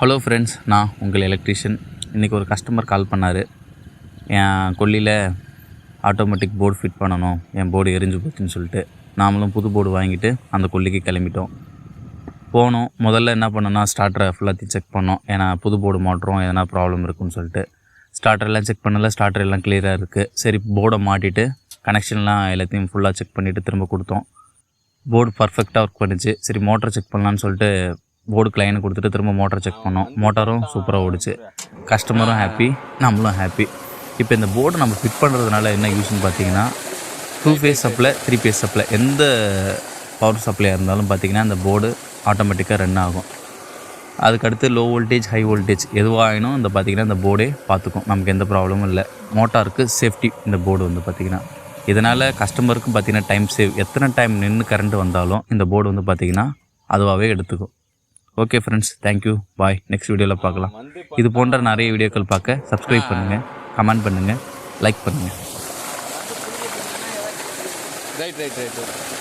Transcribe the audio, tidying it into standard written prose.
Hello friends, நான் உங்கள் electrician. இன்றைக்கி ஒரு கஸ்டமர் கால் பண்ணார். என் கொல்லியில் ஆட்டோமேட்டிக் போர்டு ஃபிட் பண்ணணும், என் போர்டு எரிஞ்சு போச்சுன்னு சொல்லிட்டு நாமளும் புது போர்டு வாங்கிட்டு அந்த கொல்லிக்கு கிளம்பிட்டோம். போனோம். முதல்ல என்ன பண்ணோன்னா ஸ்டார்டரை ஃபுல்லாக செக் பண்ணோம். ஏன்னா புது போர்டு மாட்டுறோம், எதனா ப்ராப்ளம் இருக்குன்னு சொல்லிட்டு ஸ்டார்டர்லாம் செக் பண்ணல. ஸ்டார்டர் எல்லாம் கிளியராக இருக்குது. சரி, போர்டை மாட்டிட்டு கனெக்ஷன்லாம் எல்லாத்தையும் ஃபுல்லாக செக் பண்ணிவிட்டு திரும்ப கொடுத்தோம். போர்டு பர்ஃபெக்டாக ஒர்க் பண்ணிச்சு. சரி, மோட்டரை செக் பண்ணலான்னு சொல்லிட்டு போர்டுக்கு லைனை கொடுத்துட்டு திரும்ப மோட்டரை செக் பண்ணோம். மோட்டரும் சூப்பராக ஓடிச்சு. கஸ்டமரும் ஹாப்பி, நம்மளும் ஹாப்பி. இப்போ இந்த போர்டு நம்ம ஃபிட் பண்ணுறதுனால என்ன யூஸ்ன்னு பார்த்தீங்கன்னா, 2 ஃபேஸ் சப்ளை, 3 ஃபேஸ் சப்ளை, எந்த பவர் சப்ளையாக இருந்தாலும் பார்த்திங்கன்னா அந்த போர்டு ஆட்டோமேட்டிக்காக ரன் ஆகும். அதுக்கடுத்து லோ வோல்டேஜ், ஹை வோல்டேஜ் எதுவாகினும் இந்த பார்த்திங்கன்னா இந்த போர்டே பார்த்துக்கும். நமக்கு எந்த ப்ராப்ளமும் இல்லை. மோட்டாருக்கு சேஃப்டி இந்த போர்டு வந்து பார்த்திங்கன்னா. இதனால் கஸ்டமருக்கும் பார்த்திங்கன்னா டைம் சேவ். எத்தனை டைம் நின்று கரண்ட் வந்தாலும் இந்த போர்டு வந்து பார்த்திங்கன்னா அதுவாகவே எடுத்துக்கும். ஓகே ஃப்ரெண்ட்ஸ், தேங்க்யூ, பாய். நெக்ஸ்ட் வீடியோவில் பார்க்கலாம். இது போன்ற நிறைய வீடியோக்கள் பார்க்க சப்ஸ்கிரைப் பண்ணுங்கள், கமெண்ட் பண்ணுங்கள், லைக் பண்ணுங்கள். ரைட்.